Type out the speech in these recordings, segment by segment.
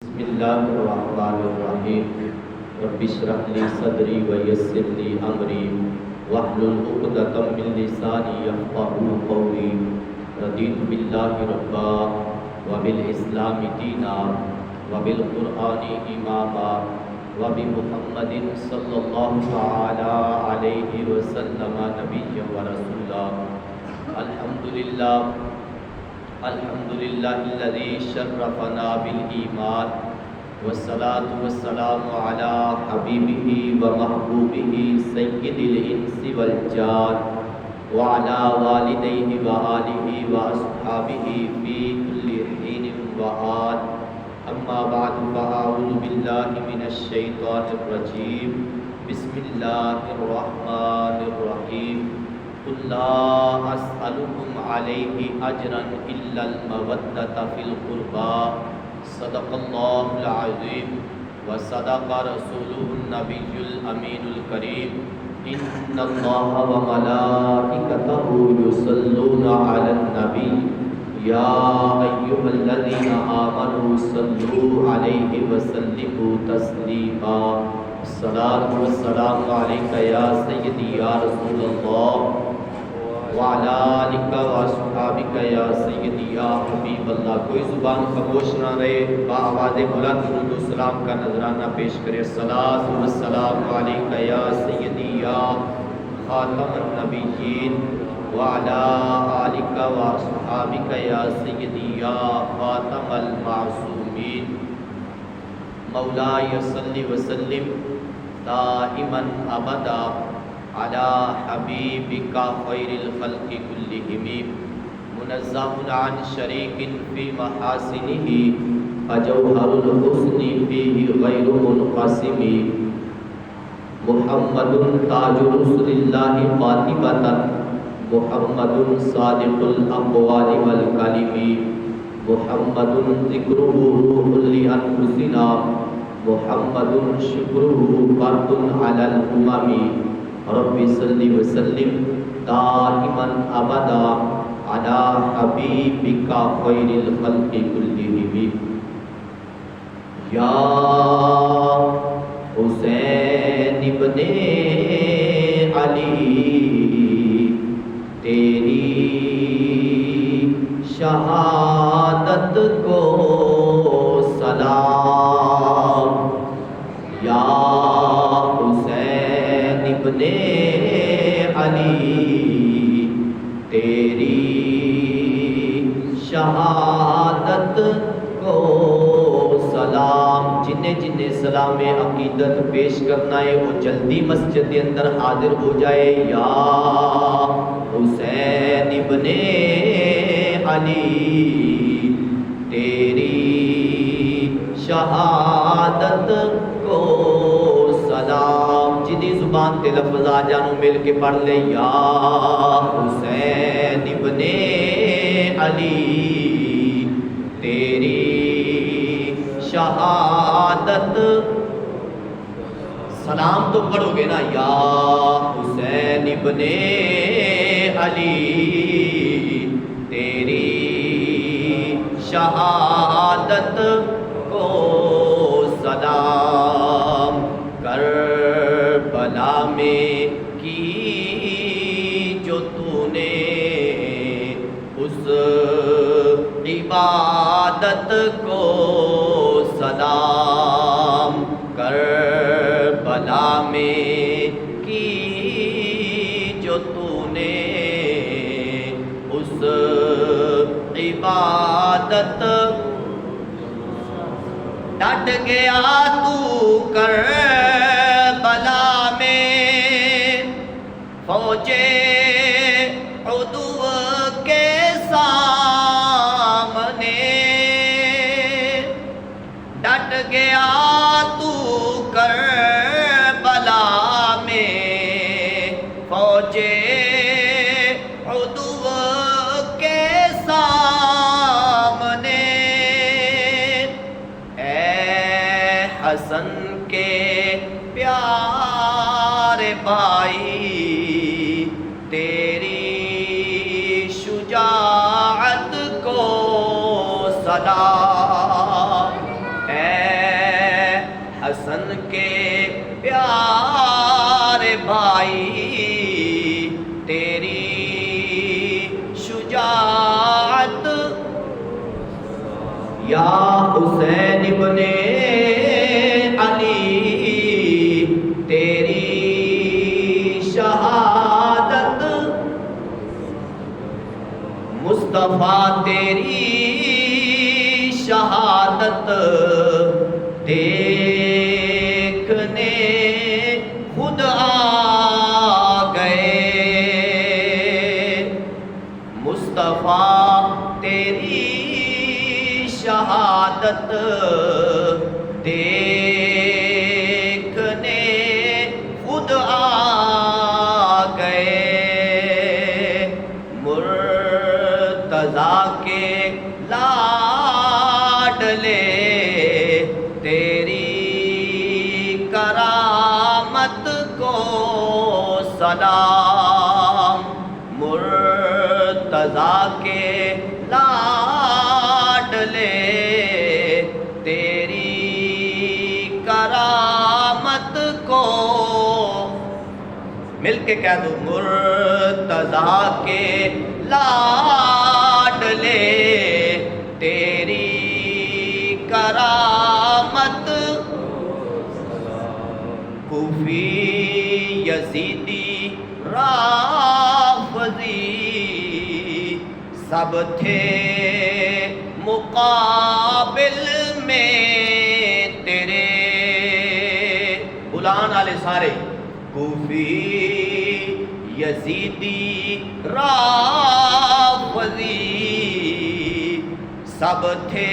بسم اللہ الرحمن الرحیم رب اشرح لی صدری ویسر لی امری واحلل عقدۃ من لسانی یفقهوا قولی رضیت باللہ ربا وبالاسلام دینا وبالقرآن اماما وبمحمد صلی اللہ تعالی علیہ وسلم نبیا ورسولا الحمدللہ الحمدللہ الذی شرفنا بالایمان والصلاة والسلام علی حبیبہ ومحبوبہ سید الانس والجان وعلی والدیہ وآلہ واصحابہ فی کل حین وآن اما بعد فاعوذ باللہ من الشیطان الرجیم بسم اللہ الرحمن الرحیم قل لا أسألكم عليه أجرا إلا المودة في القربى صدق الله العظيم وصدق رسوله النبي الأمين الكريم إن الله وملائكته يصلون على النبي يا أيها الذين آمنوا صلوا عليه وسلموا تسليما الصلاة والسلام عليك يا سيدي يا رسول الله وعلى آلِكَ وَأَصْحَابِكَ يَا سَيِّدِي يَا حبیب اللہ. کوئی زبان خاموش نہ رہے، بآواز بلند درود و سلام کا نذرانہ پیش کرے. الصلاۃ والسلام علیک یا سیدی یا خاتم النبیین وعلى آلِكَ وَأَصْحَابِكَ یا سیدی یا خاتم المعصومین. مولاي صلی وسلم دائما ابدا على حبيبك خير الخلق كلهم منزه عن شريك في محاسنه فجوهر الحسن فيه غير منقسم. محمد تاج رسل الله قاطبة محمد صادق الأقوال والكلم محمد ذكره روح لأنفسنا محمد شكره فرد على الأمم. رب صلی وسلم دائما ابدا علی حبیبک خیر الخلق کلہم. یا حسین ابن علی تیری شہادت کو سلام. یا ابن علی تیری شہادت کو سلام. جنہیں جنہیں سلام عقیدت پیش کرنا ہے وہ جلدی مسجد کے اندر حاضر ہو جائے. یا حسین ابن علی تیری شہادت کو سلام. جنہیں زبان تے لفظ آ جانو مل کے پڑھ لے. یا حسین ابن علی تیری شہادت. سلام تو پڑھو گے نا. یا حسین ابن علی تیری شہادت کو سلام. کربلا میں کی جو تو نے اس عبادت کو سلام. کربلا میں کی جو تو نے اس عبادت. ڈٹ گیا تو کربلا میں فوجے عدو کے سامنے. ڈٹ گیا تو کربلا میں فوجے عدو کے سامنے. حسن کے پیارے بھائی تیری شجاعت کو سلام. اے حسن کے پیارے بھائی تیری شجاعت یا حسین ابن علی تیری شہادت مصطفیٰ تیری شہادت دیکھنے خود آ گئے مصطفیٰ تیری شہادت دیکھنے خود آ گئے مرتضیٰ کے لاڈلے تیری کرامت کو سلام مرتضیٰ کے لاڈلے تیری کرامت کو مل کے کہہ دو مرتضیٰ کے لاڈلے تیری کرامت کوفی یزیدی رافضی سب تھے مقابل میں تیرے بلان والے سارے کوفی یزیدی رافضی سب تھے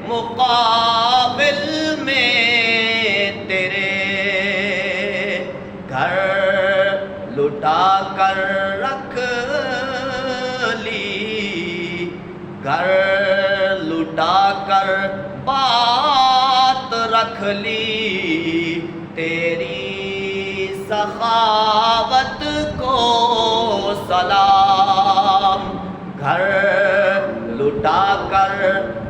مقابل میں تیرے گھر لٹا کر رکھ لی گھر لٹا کر بات رکھ لی تیری سخاوت کو سلام گھر لٹا کر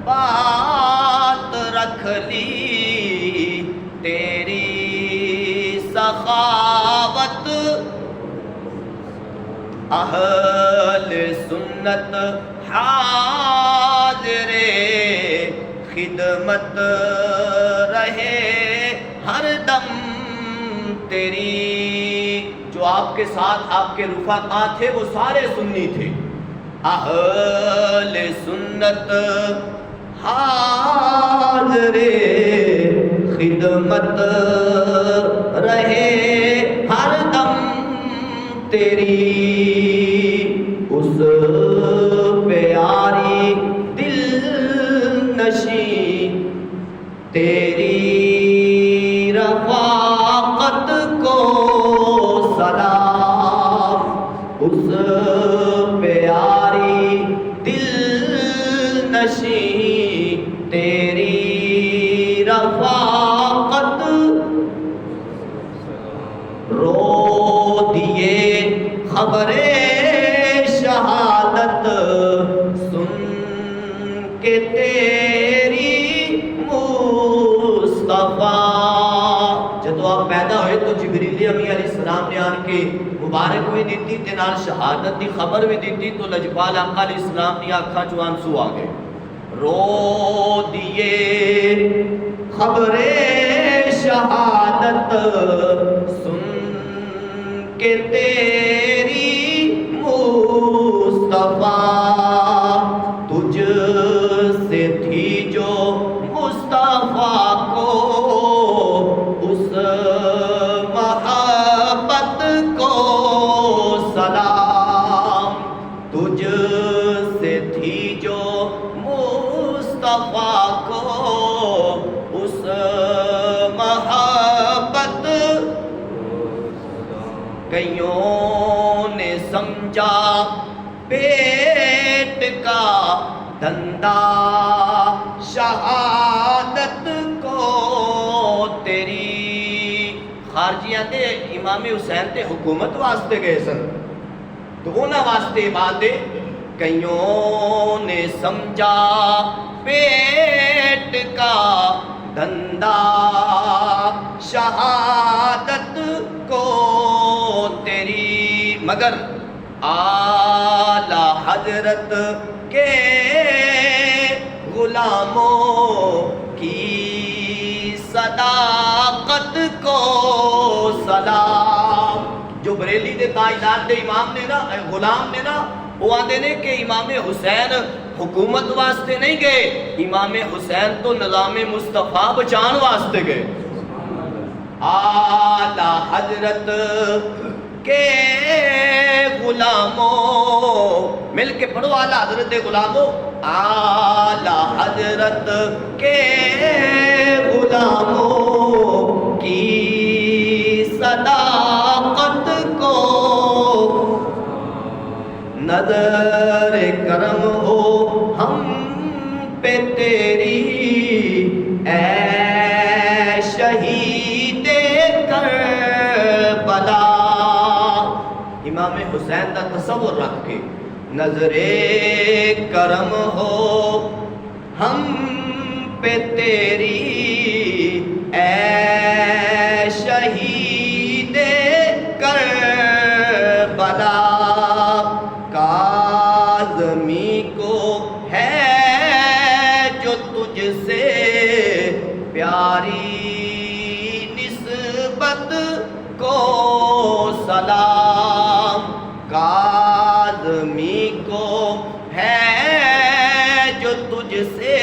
بات رکھ لی تیری سخاوت اہل سنت حاضر خدمت رہے ہر دم تیری جو آپ کے ساتھ آپ کے رفقا تھے وہ سارے سنی تھے اہل سنت حاضر خدمت رہے ہر دم تیری اس پیاری دل نشی تیری رفاقت کو سلام اس پیاری دل نشی تیری رفاقت رو دیے خبر شہادت سن کے تیری مصطفیٰ جدو آپ پیدا ہوئے تو جبریل امین علیہ السلام نے آن کے مبارک بھی دیتی تے نال شہادت دی خبر بھی دیتی تو لجپال آقا علیہ السلام نے آنکھاں چوں آنسو آ گئے رو دیے خبر شہادت سن کے تیری مصطفیٰ تجھ سے تھی جو مصطفیٰ کو اس محبت کو سلام تجھ سے تھی جو مصطفیٰ کو اس محبت کئیوں نے سمجھا پیٹ کا دھندا شہادت کو تیری خارجیاں دے امام حسین تے حکومت واسطے گئے سن تو انہاں واسطے بات کئیوں نے سمجھا پیٹ کا دھندا مگر اعلی حضرت کے غلاموں کی صداقت کو سلام. جو بریلی دے تاجدار دے امام نے نا غلام نے نا وہ آدھے نے کہ امام حسین حکومت واسطے نہیں گئے, امام حسین تو نظام مصطفیٰ بچان واسطے گئے. اعلی حضرت کے غلاموں, مل کے پڑھو اعلی حضرت کے غلاموں. اعلی حضرت کے غلاموں کی صداقت کو نظر کرم ہو ہم پہ تیری اے شہید کربلا. امام حسین کا تصور رکھ کے نظر کرم ہو ہم پہ تیری اے شہید کربلا. کاظمی کو ہے جو تجھ سے پیاری نسبت کو سلام. کاظمی کو ہے جو تجھ سے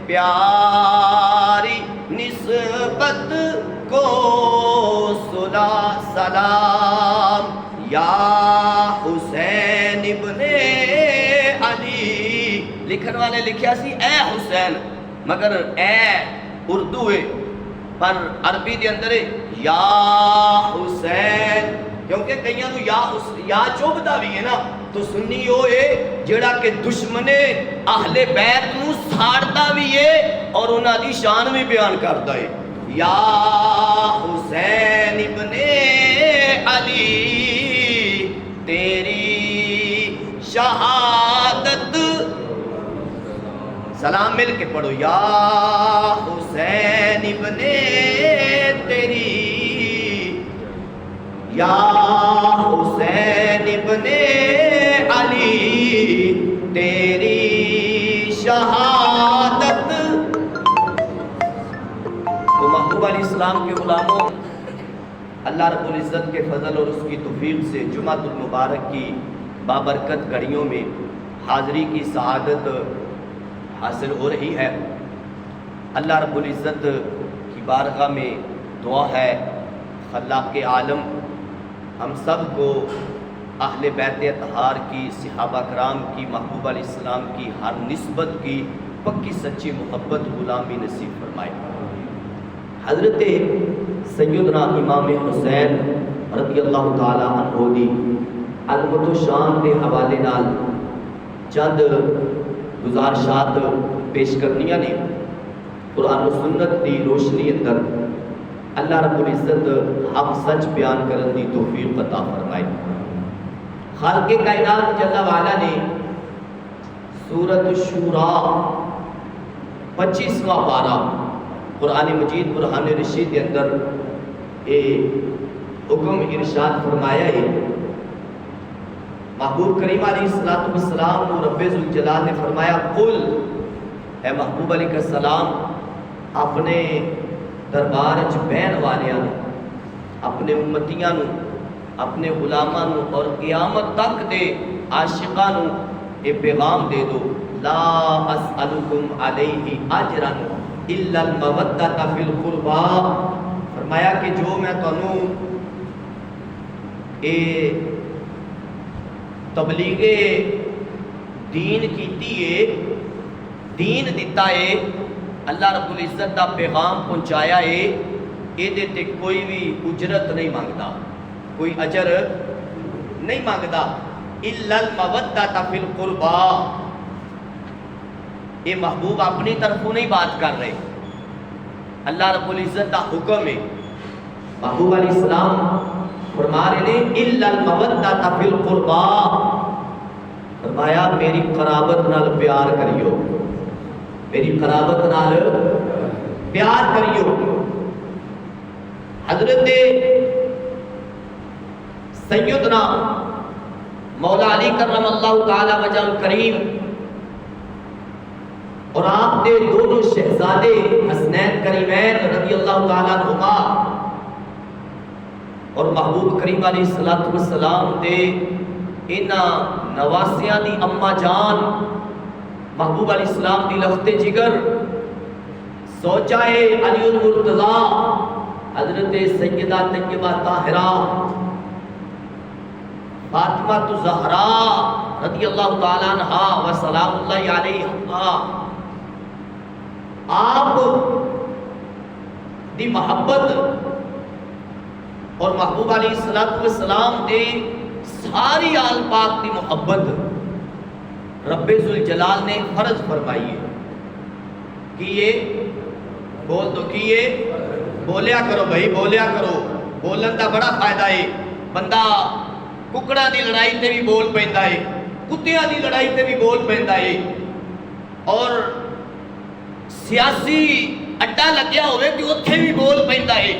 پیاری نسبت کو سلام. یا حسین ابن علی, لکھن والے لکھیا سی اے حسین, مگر اے اردو ہے پر عربی دے اندر یا حسین, کیونکہ کئیاں نو یا چوبدا بھی ہے نا, تو سنی ہوئے جڑا کہ دشمن اہل بیت نو ساڑتا بھی ہے اور انہاں دی شان بھی بیان کرتا ہے. یا حسین ابن علی تیری شہادت, سلام مل کے پڑھو. یا حسین ابن تیری, یا حسین ابن علی تیری شہادت. تو محبوب علیہ السلام کے غلاموں, اللہ رب العزت کے فضل اور اس کی توفیق سے جمعۃ المبارک کی بابرکت گھڑیوں میں حاضری کی سعادت حاصل ہو رہی ہے. اللہ رب العزت کی بارگاہ میں دعا ہے خلاق عالم ہم سب کو اہل بیت اطہار کی, صحابہ کرام کی, محبوب علیہ السلام کی ہر نسبت کی پکی سچی محبت غلامی نصیب فرمائے. حضرت سیدنا امام حسین رضی اللہ تعالی عنہ دی عظمت و شان کے حوالے نال چند گزارشات پیش کرنیاں نے. قرآن و سنت دی روشنی اندر اللہ رب العزت حق سچ بیان کرن دی توفیق عطا فرمائے. خالق کائنات جل وعلا نے سورۃ الشورى 25واں پارہ قرآن مجید برہان رشید کے اندر حکم ارشاد فرمایا ہے. محبوب کریم علیہ السلام کو رب ذوالجلال نے فرمایا قل, اے محبوب علیہ السلام اپنے دربار چ بہن والیاں نو, اپنے امتیاں نو, اپنے غلاماں نو اور قیامت تک دے عاشقاں نو یہ پیغام دے دو, لا اسألکم علیہ اجرا الا المودۃ فی القربا. فرمایا کہ جو میں تانوں اے تبلیغ دین کیتی ہے, دین دیتا ہے, اللہ رب العزت دا پیغام پہنچایا ہے, یہ تے کوئی بھی اجرت نہیں مانگتا, کوئی اجر نہیں مانگتا. الا المودۃ فی القربا, یہ محبوب اپنی طرفوں نہیں بات کر رہے, اللہ رب العزت دا حکم ہے. محبوب علیہ السلام فرما رہے ہیں الا المودۃ فی القربا, فرمایا میری قرابت نال پیار کریو, میری قرابت نال پیار کریو. حضرت سیدنا مولا علی کرم اللہ تعالی وجہ الکریم اور آپ دے دونوں شہزادے حسنین کریمین رضی اللہ تعالیٰ عنہما اور محبوب کریم علیہ السلام دے انہاں نواسیاں دی اماں جان محبوب علیہ السلام دی لخت جگر سوچائے علی المرتضیٰ حضرت سیدہ طیبہ طاہرہ فاطمہ الزہراء رضی اللہ تعالیٰ عنہا و سلام اللہ علیہا آپ دی محبت اور محبوب علیہ السلام دے ساری آل پاک دی محبت رب ذوالجلال نے فرض فرمائی ہے کہ یہ بول دو کہ یہ بولیا کرو بھائی بولیا کرو بولن دا بڑا فائدہ ہے بندہ ککڑا دی لڑائی تے بھی بول پیندا ہے کتیاں دی لڑائی تے بھی بول پیندا ہے اور سیاسی اڈا لگیا ہوئے کہ اتھے بھی بول پیندا ہے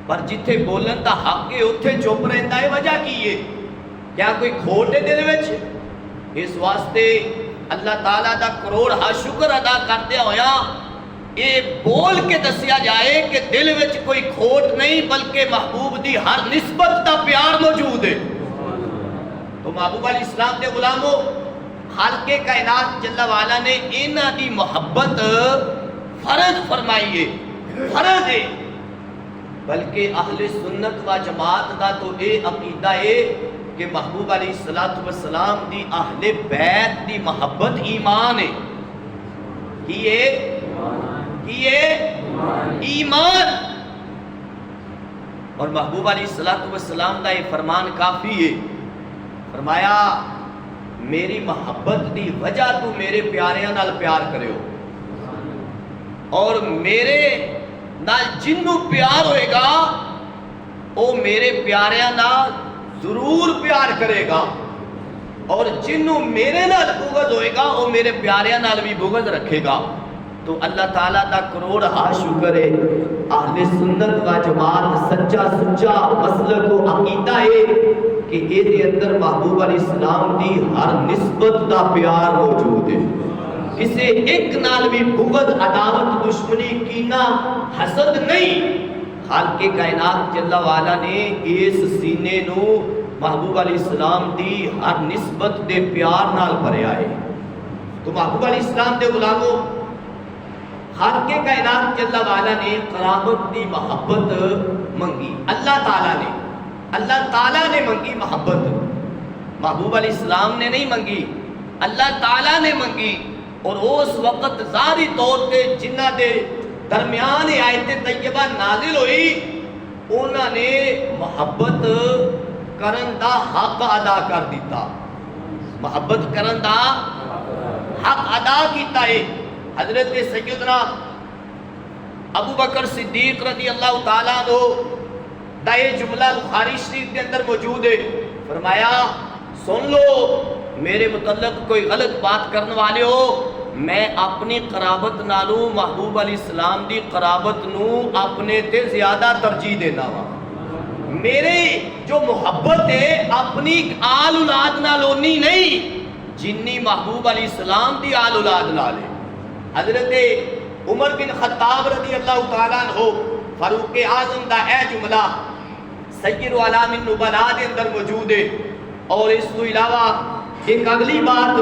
پر جتھے بولن دا حق ہے اتھے چپ رہندا ہے وجہ کی ہے کیا کوئی کھوٹ ہے دل وچ اس واسطے اللہ تعالیٰ دا کروڑ ہا شکر ادا کرتے ہویا یہ بول کے دسیا جائے کہ دل وچ کوئی کھوٹ نہیں بلکہ محبوب دی ہر نسبت دا پیار موجود ہے تو محبوب علیہ السلام دے غلاموں خالق کائنات جل وعلا نے انہاں دی محبت فرض فرمائی ہے فرض ہے بلکہ اہل سنت و جماعت دا تو اے عقیدہ ہے کہ محبوب علیہ السلام دی اہل بیت دی محبت ایمان ہے کیے ایمان اور محبوب علیہ السلام دا یہ فرمان کافی ہے فرمایا میری محبت دی وجہ تو میرے پیاریاں نال پیار کرے ہو اور میرے نال جنوں پیار ہوئے گا او میرے پیاریاں نال ضرور پیار کرے گا اور جنوں میرے نال بغض ہوئے گا او میرے پیاریاں نال بھی بغض رکھے گا تو اللہ تعالیٰ دا کروڑ ہا شکر ہے اہل سنت و جماعت سچا سچا مسلک و عقیدہ ہے کہ اے دے اندر محبوب علیہ السلام دی ہر نسبت دا پیار موجود ہے کسے ایک نال بھی بغض عداوت دشمنی کینہ حسد نہیں خالق کائنات جل وعلا نے اس سینے نو محبوب علیہ السلام دی ہر نسبت دے پیار نال بھریا ہے تو محبوب علیہ السلام دے غلاموں خالق کائنات جل وعلا نے قرابت دی محبت منگی اللہ تعالیٰ نے منگی محبت محبوب علیہ السلام نے نہیں منگی اللہ تعالیٰ نے منگی اور اس وقت ظاہری طور پہ جنہ دے درمیان آیت طیبہ نازل ہوئی انہوں نے محبت کرن دا حق ادا کر دیتا محبت کرن دا حق ادا کیتا ہے حضرت سیدنا ابو بکر صدیق رضی اللہ تعالیٰ عنہ دا یہ جملہ بخاری شریف کے اندر موجود ہے فرمایا سن لو میرے متعلق کوئی غلط بات کرنے والے ہو میں اپنی قرابت نالوں محبوب علیہ السلام دی قرابت نو اپنے تے زیادہ ترجیح دینا وا میرے جو محبت ہے اپنی آل اولاد نالونی نہیں جنی محبوب علیہ السلام دی آل اولاد نالے حضرت عمر بن خطاب رضی اللہ تعالیٰ عنہ فاروق اعظم دا اے جملہ سید علام النبلاء دے اندر موجود ہے اور اس کو علاوہ ایک اگلی بات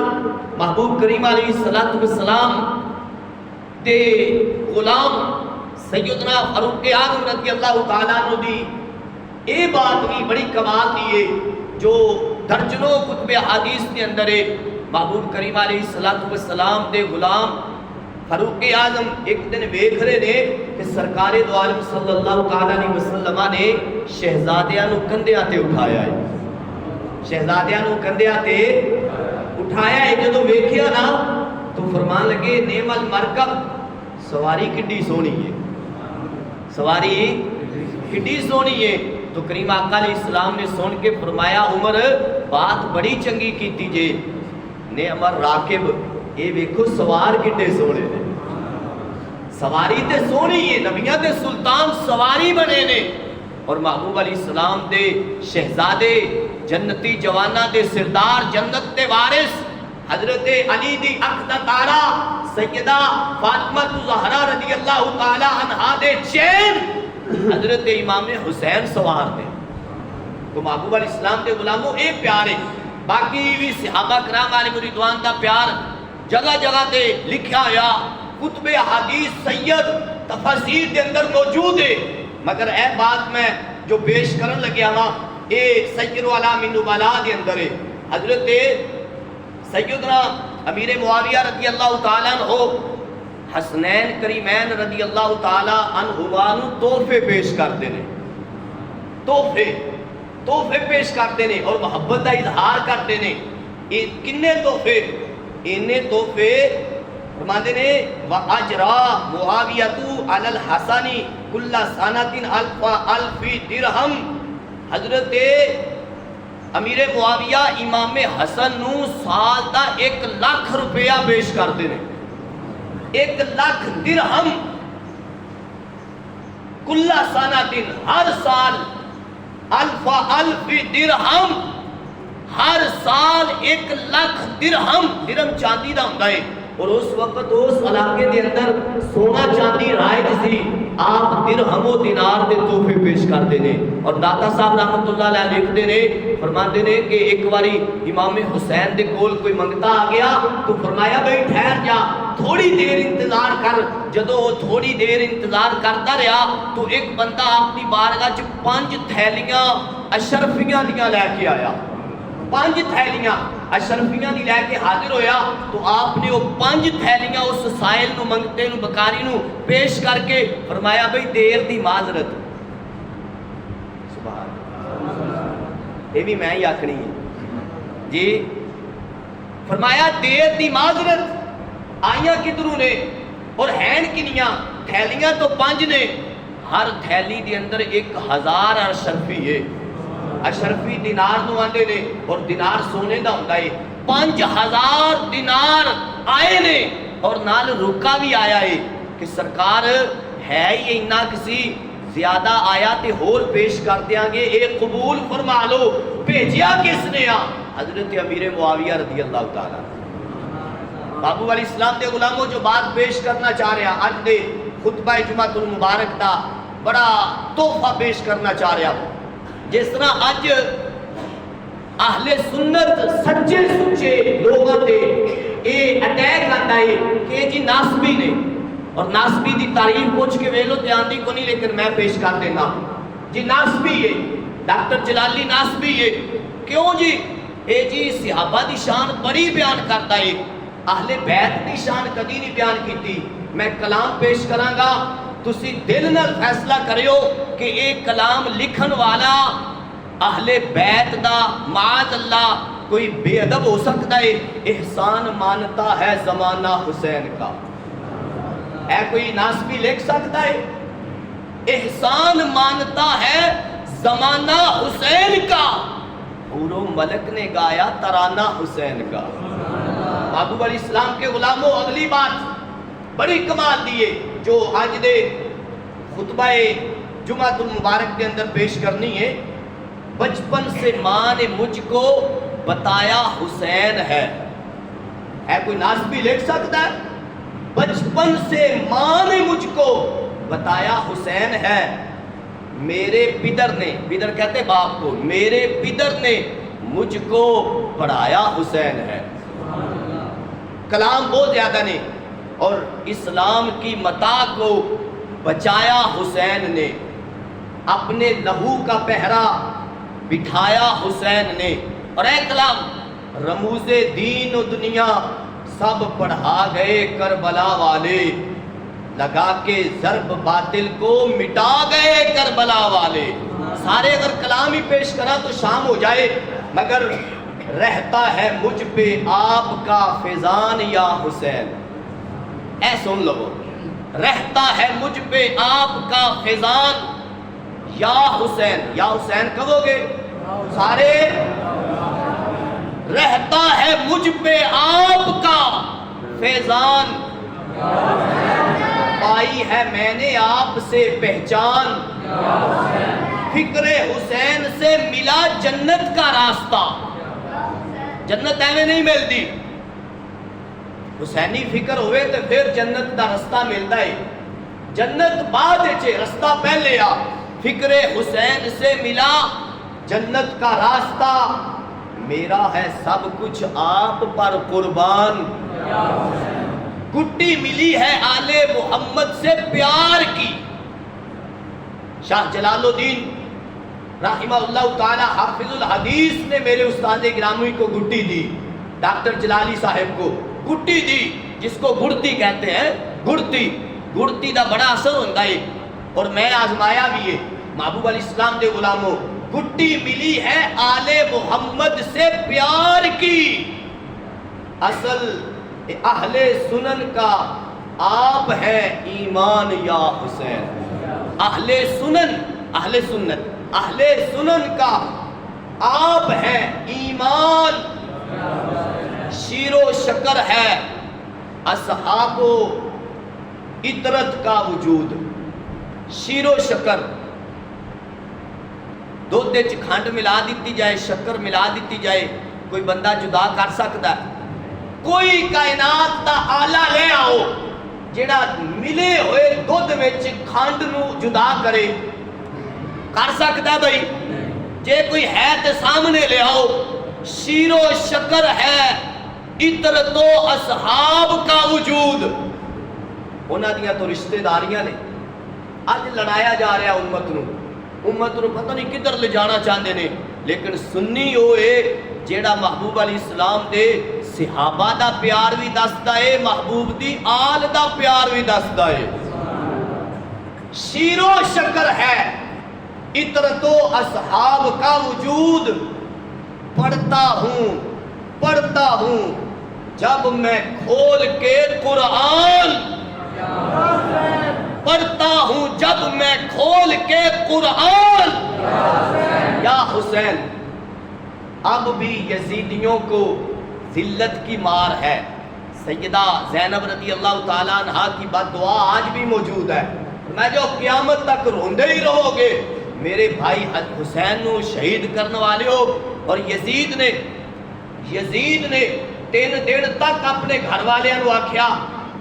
محبوب کریم علیہ السلام دے غلام سیدنا فاروق اعظم رضی اللہ تعالیٰ عنہ دی اے بات بھی بڑی کمال دی ہے جو درجنوں کتب حدیث کے اندر ہے محبوب کریم علیہ السلام دے غلام فاروق اعظم ایک دن ویکھ رہے نے کہ سرکار دو عالم صلی اللہ علیہ وسلم نے شہزادیاں نو کندھیاں تے اٹھایا ہے شہزادیاں نو کندھیاں تے اٹھایا ہے جدوں ویکھیا نا تو فرمان لگے نعم المرکب سواری کڈی سونی ہے سواری کڈی سونی ہے تو کریم آقا علیہ السلام نے سن کے فرمایا عمر بات بڑی چنگی کیتی جے نعم الراکب یہ ویکھو سوار کڈے سونے نے سواری تے سونی ہے نبیاں تے سلطان سواری بنے نے اور محبوب علیہ السلام دے شہزادے جنتی جوانا دے سردار جنت دے وارث حضرت علی دی اکھ دا تارا سیدہ فاطمہ زہرا رضی اللہ تعالی عنہا دے چین حضرت امام حسین سوار دے. تو محبوب علیہ السلام دے غلاموں اے پیارے باقی بھی صحابہ کرام علیہ رضوان دا پیار جگہ جگہ تے لکھا یا کتب حدیث سید تفاسیر دے اندر موجود ہے. مگر اے بات میں جو پیش کرن لگیا ہاں اے سید العلام النبلاء دے اندر ہے. حضرت سیدنا امیر معاویہ رضی اللہ تعالیٰ عنہ حسنین کریمین رضی اللہ تعالیٰ عنہما نو تحفے پیش کرتے ہیں. تحفے پیش کرتے ہیں اور محبت کا اظہار کرتے ہیں. کنے تحفے؟ انہیں تحفے فرماتے ہیں وَأَجْرَا مُعَاوِيَةُ عَلَى الْحَسَنِ كُلَّ سَنَةٍ أَلْفِ دِرْہَمٍ. حضرت امیر معاویہ امام حسن نو سال دا 1,00,000 روپیہ پیش کرتے ہیں. 1,00,000 درہم کل سنۃ ہر سال الف درہم ہر سال 1,00,000 درہم. درہم چاندی دا ہوندا ہے اور اس وقت اس علاقے دے اندر سونا چاندی رائج سی. آپ درہم و دینار دے تحفے پیش کرتے ہیں. اور داتا صاحب رحمت اللہ علیہ لکھتے ہیں فرماتے ہیں کہ ایک باری امام حسین دے کول کوئی منگتا آ گیا تو فرمایا بھئی ٹھہر جا تھوڑی دیر انتظار کر. جدو وہ تھوڑی دیر انتظار کرتا رہا تو ایک بندہ اپنی بارگاہ چ 5 تھیلیاں اشرفیاں دیاں لے کے آیا. 5 تھیلیاں اشرفیاں دی لے کے حاضر ہویا تو آپ نے وہ 5 تھیلیاں اس سائل نو منگتے نو بکاری نو پیش کر کے فرمایا بھئی دیر دی معذرت. سبحان اللہ یہ بھی میں ہی آکھنی ہے جی. فرمایا دیر دی معذرت آئیاں کدھروں نے اور ہین کنیاں تھیلیاں تو 5 نے. ہر تھیلی دی اندر 1,000 اشرفی ہے. اشرفی دینار نو آندے نے اور دینار سونے دا ہوندا ہے. 5,000 دینار آئے نے اور نال رکا بھی آیا ہے کہ سرکار ہے یہ انہا کسی زیادہ آیا تے اور پیش کر دیاں گے اے قبول فرما لو. بھیجیا کس نے آ؟ حضرت امیر معاویہ رضی اللہ تعالیٰ. بابو علیہ السلام دے غلاموں جو بات پیش کرنا چاہ رہا آج دے خطبہ جمعۃ المبارک دا بڑا تحفہ پیش کرنا چاہ رہا. جس طرح اج اہل سنت سچے سچے لوگوں تے اے اٹیک آتا ہے کہ جی ناسبی نے اور ناسبی دی تعریف پوچھ کے ویلو تے آندی کو نہیں لیکن میں پیش کر دینا جی ناسبی ہے. ڈاکٹر جلالی ناسبی ہے. کیوں جی؟ اے جی صحابہ دی شان بڑی بیان کرتا ہے اہل بیت دی شان کدی نہیں بیان کیتی. میں کلام پیش کراں گا تسی دل نال فیصلہ کریو کہ ایک کلام لکھن والا اہل بیت دا معاذ اللہ کوئی بے ادب ہو سکتا ہے. احسان مانتا ہے زمانہ حسین کا. اے کوئی ناسبی لکھ سکتا ہے؟ احسان مانتا ہے زمانہ حسین کا. حور و ملک نے گایا ترانہ حسین کا. محبوب علیہ السلام کے غلاموں اگلی بات بڑی کمال دیئے جو آج دے خطبہ جمعۃ المبارک کے اندر پیش کرنی ہے. بچپن سے ماں نے مجھ کو بتایا حسین ہے. کوئی ناسبی لکھ سکتا ہے؟ بچپن سے ماں نے مجھ کو بتایا حسین ہے. میرے پدر نے، پدر کہتے باپ کو، میرے پدر نے مجھ کو پڑھایا حسین ہے. کلام بہت زیادہ نے اور اسلام کی متاع کو بچایا حسین نے. اپنے لہو کا پہرا بٹھایا حسین نے. اور اے کلام رموز دین و دنیا سب پڑھا گئے کربلا والے. لگا کے ضرب باطل کو مٹا گئے کربلا والے. سارے اگر کلام ہی پیش کرا تو شام ہو جائے مگر رہتا ہے مجھ پہ آپ کا فیضان یا حسین. اے سن لو، رہتا ہے مجھ پہ آپ کا فیضان یا حسین. یا حسین کہو گے سارے؟ رہتا ہے مجھ پہ آپ کا فیضان، پائی ہے میں نے آپ سے پہچان. فکر حسین سے ملا جنت کا راستہ. جنت ایویں نہیں ملتی. حسینی فکر ہوئے تو پھر جنت کا رستہ ملتا ہے. جنت بعد چے رستہ پہلے آ. فکر حسین سے ملا جنت کا راستہ. میرا ہے سب کچھ آپ پر قربان. گٹی ملی ہے آل محمد سے پیار کی. شاہ جلال الدین رحمہ اللہ تعالی حافظ الحدیث نے میرے استاد گرامی کو گٹی دی. ڈاکٹر جلالی صاحب کو گٹی دی, جس کو گڑتی کہتے ہیں. گڑتی دا بڑا اثر ہوتا ہے, اور میں آزمایا بھی ہے. محبوب علیہ السلام دے غلاموں, گٹی ملی ہے آل محمد سے پیار کی. اصل اہل سنن کا آپ ہے ایمان یا حسین. اہل سنن کا آپ ہے ایمان. شیر و شکر ہے اصحاب و اطرت کا وجود. شیر و شکر, دودھ وچ کھنڈ ملا دیتی جائے, شکر ملا دیتی جائے, کوئی بندہ جدا کر سکتا ہے؟ کوئی کائنات دا آلہ لے آؤ جڑا ملے ہوئے دودھ وچ کھنڈ نو جدا کرے, کر سکتا ہے بھائی؟ جے کوئی ہے تے سامنے لے آؤ. شیر و شکر ہے اطرت و اصحاب کا وجود. انہاں دیاں تو رشتہ داریاں نے. اج لڑایا جا رہا امت نو پتہ نہیں کدھر لے جانا چاہتے نے. لیکن سنی ہوئے جیڑا محبوب علیہ السلام دے صحابہ دا پیار بھی دستا ہے, محبوب دی آل دا پیار بھی دستا ہے. شیر و شکر ہے اطرت و اصحاب کا وجود. پڑھتا ہوں جب میں کھول کے قرآن. پڑھتا ہوں جب میں کھول کے قرآن. یا حسین, اب بھی یزیدیوں کو ذلت کی مار ہے. سیدہ زینب رضی اللہ تعالیٰ عنہ کی بد دعا آج بھی موجود ہے. میں جو قیامت تک روندے ہی رہو گے میرے بھائی حسین نو شہید کرنے والے ہو. اور یزید نے 3 دن تک اپنے گھر والے نو آکھیا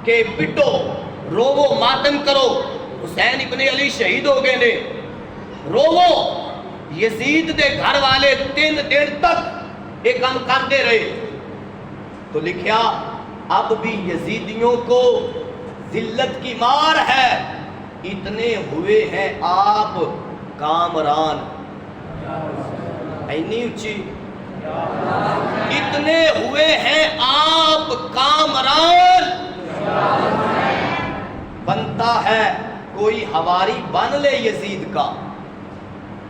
کہ پٹو, روو, ماتم کرو, حسین ابن علی شہید ہو گئے نے, روو. یزید دے گھر والے 3 دن تک ایک کام کرتے رہے. تو لکھیا اب بھی یزیدیوں کو ذلت کی مار ہے. اتنے ہوئے ہیں آپ کامران. اینی اچھی, اتنے ہوئے ہیں آپ کامران. بنتا ہے کوئی ہواری بن لے یزید کا,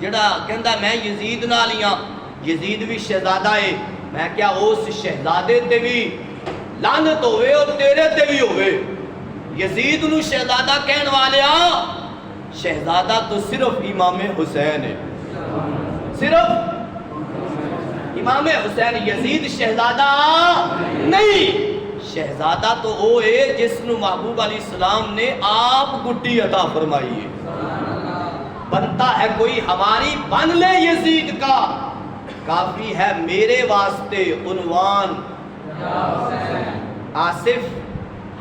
جڑا کہندا میں یزید نال ہی ہاں. یزید بھی شہزادہ ہے, میں کیا اس شہزادے تے بھی لعنت ہوئے اور تیرے تے بھی ہوئے. یزید نو شہزادہ کہن والے آ, شہزادہ تو صرف امام حسین ہے. صرف امام حسین. یزید شہزادہ نہیں. شہزادہ تو وہ ہے جس نو محبوب علیہ السلام نے آپ گٹی عطا فرمائی ہے. بنتا ہے کوئی ہماری بن لے یزید کا, کافی ہے میرے واسطے عنوان. آصف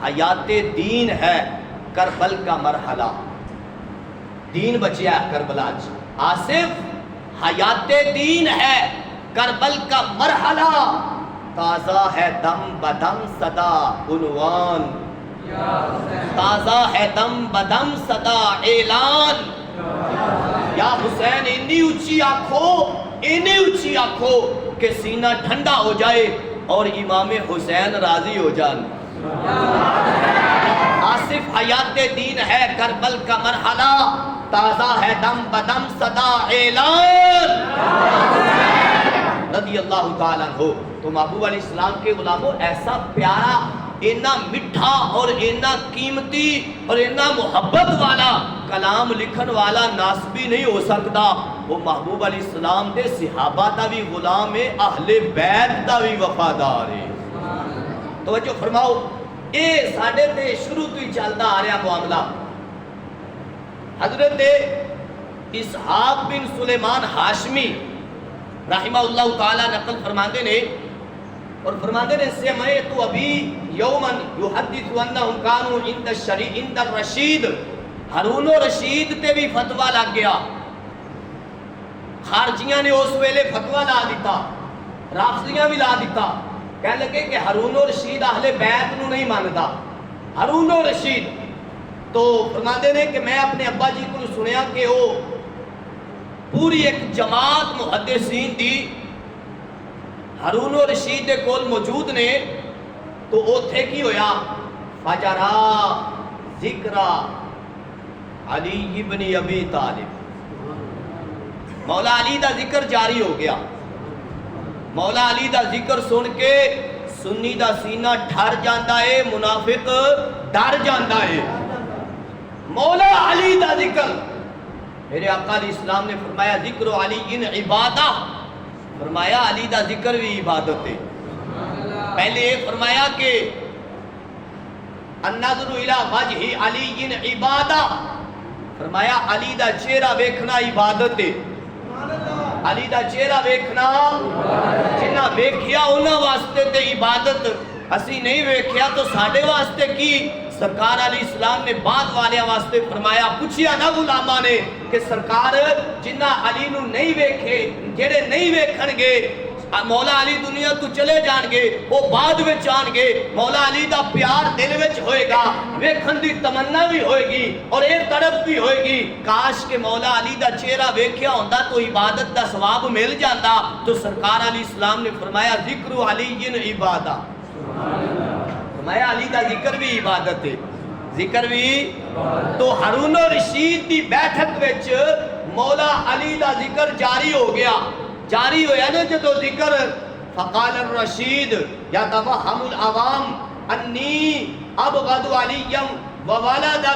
حیات دین ہے کربل کا مرحلہ. دین بچیا کربلا چ. آصف حیات دین ہے کربل کا مرحلہ. تازہ ہے دم بدم صدا عنوان. تازہ ہے دم بدم صدا اعلان. یا حسین اتنی اونچی آنکھو کہ سینہ ٹھنڈا ہو جائے اور امام حسین راضی ہو جان. آصف حیات دین ہے کربل کا مرحلہ. تازہ ہے دم بدم صدا اعلان. رضی اللہ تعالیٰ عنہ. تو محبوب علیہ السلام کے غلاموں, ایسا پیارا, اینا مٹھا اور اینا قیمتی اور اینا محبت والا کلام لکھن والا ناسبی نہیں ہو سکتا. وہ محبوب علیہ السلام دے صحابہ دا بھی غلام ہے, اہل بیت دا بھی وفادار ہے. توجہ فرماؤ, اے ساڑھے تے شروع تو ہی چلتا آ رہا معاملہ. حضرت اسحاق بن سلیمان ہاشمی رحمہ اللہ تعالی نقل فرماندے نے اور فرماندے نے سمعت ابی یوما یحدث انہم کانوا عند الرشید ہارون رشید تے بھی فتویٰ لگ گیا. خارجیاں نے اس ویلے فتویٰ لا دیتا, رافضیاں بھی لا دیتا, کہنے لگے کہ ہارون رشید اہل بیت نو نہیں مانتا. ہارون رشید تو فرماندے نے کہ میں اپنے ابا جی کو سنیا کہ وہ پوری ایک جماعت محدثین دی ہارون رشید دے کول موجود نے. تو اوتھے کی ہویا فجرا ذکر علی ابن ابی طالب, مولا علی دا ذکر جاری ہو گیا. مولا علی دا ذکر سن کے سنی دا سینہ ٹھر جاندا ہے, منافق ڈر جاندا ہے. مولا علی دا ذکر, میرے آقا علیہ السلام نے فرمایا ذکر علی ان عبادہ, فرمایا علی دا ذکر بھی عبادت ہے. پہلے یہ فرمایا کہ النظر الی وجہ علی ان عبادہ, فرمایا علی دا چہرہ ویکھنا عبادت ہے. علی دا چہرہ ویکھنا جنہ ویکھیا انہاں واسطے تے عبادت, اسی نہیں ویکھیا تو ساڈے واسطے کی. سرکار علیہ السلام نے بعد والے واسطے فرمایا, پوچھیا نا غلاماں نے کہ سرکار جنہ علی نو نہیں ویکھے, جڑے نہیں ویکھن گے مولا علی دنیا تو چلے جان گے, وہ بعد وچ آن گے. مولا علی دا پیار دل وچ ہوئے گا, ویکھن دی تمنا بھی ہوئے گی اور ایک تڑپ بھی ہوئے گی. کاش کہ مولا علی دا چہرہ ویکھیا ہوندا تو عبادت دا ثواب مل جاندا. تو سرکار علیہ السلام نے فرمایا ذکر علی عبادہ, فرمایا علی دا ذکر بھی عبادت ہے. ذکر بھی تو ہارون رشید دی بیٹھک وچ مولا علی دا ذکر جاری ہو گیا. جاری ہویا نا جدو ذکر, فقال الرشید یتوہم العوام انی ابغض علیم وولدہ,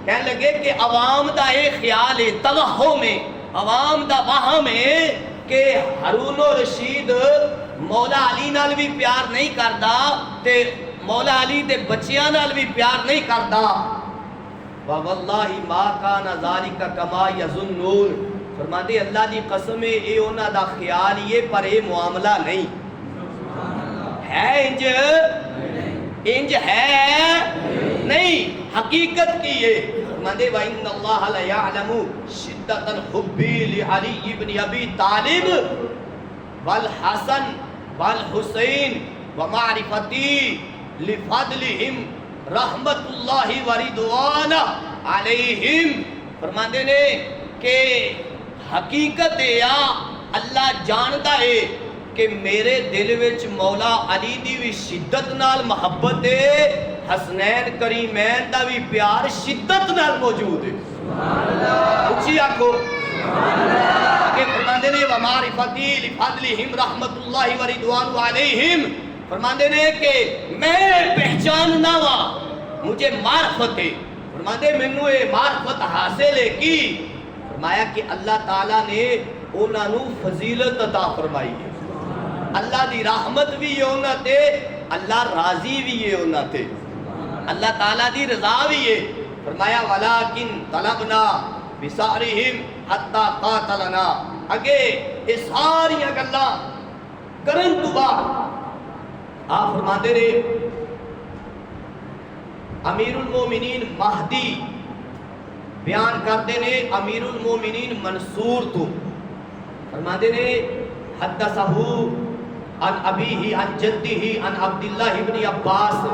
کہنے لگے کہ عوام دا ایک خیال ہے, توہم ہے, عوام دا وہم ہے کہ ہارون رشید مولا علی نال بھی پیار نہیں کردا تے مولا علی دے بچیاں نال بھی پیار نہیں کردا. وواللہ ما کان ذالک کما یظنون, فرماندے اللہ دی قسم ہے اے انہاں دا خیال یہ پر اے معاملہ نہیں ہے, انج ہے نہیں, حقیقت کی ہے. فرماندے وَإِنَّ اللَّهَ لَيَعْلَمُ شِدَّةَ الْحُبِّ لِعَلِيِّ بْنِ أَبِي طالب وَالْحَسَنِ وَالْحُسَيْنِ وَمَعْرِفَتِي لِفَضْلِهِمْ رَحْمَةُ اللَّهِ وَرِضْوَانَ عَلَيْهِمْ. فرماندے نے کہ حقیقت ہے یا اللہ جانتا ہے کہ میرے دل وچ مولا علی دی بھی شدت نال محبت ہے, حسنین کریمین دا بھی پیار شدت نال موجود ہے. اچھی آنکھو کہ فرماندے نے وَمَعْرِفَتِي لِفَضْلِهِمْ رَحْمَةُ اللَّهِ وَرِضْوَانُ عَلَيْهِمْ, فرماندے نے کہ میں پہچاننا وا مجھے معرفت ہے. فرماندے منو یہ معرفت حاصل ہے کی, فرمایا کہ اللہ تعالیٰ نے انہاں نو فضیلت عطا فرمائی ہے. اللہ دی رحمت بھی ہے انہاں تے, اللہ راضی بھی ہے انہاں تے, اللہ تعالیٰ دی رضا بھی ہے. فرمایا وَلَكِنْ طَلَبْنَا بِسَعْرِهِمْ حَتَّى قَاتَلَنَا. اگے یہ ساری گلاں کرن تو بعد آپ فرماتے رہے امیر المومنین مہدی بیان کرتے نے, امیر المومنین منصور تو فرماتے نے حدثہ عن ابیہ عن جدہ عن عبداللہ ابن عباس,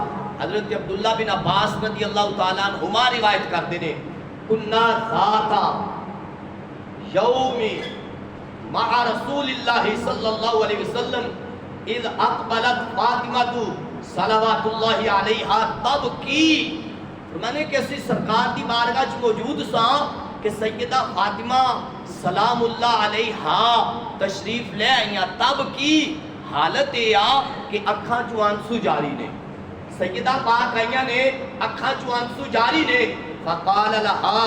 حضرت عبداللہ بن عباس رضی اللہ تعالیٰ عنہما روایت کرتے نے کننا ذاتا یوم مع رسول اللہ صلی اللہ علیہ وسلم اذ اقبلت فاطمہ صلوات اللہ علیہا تب کی. فرمانے کہ اسی سرکار دی بارگاہ چ موجود ساں کہ سیدہ فاطمہ سلام اللہ علیہا تشریف لے آئیاں, تب کی حالت یہ کہ اکھاں چوں آنسو جاری نے, سیدہ پاک آئیاں نے اکھاں چوں آنسو جاری نے. فقال لہا,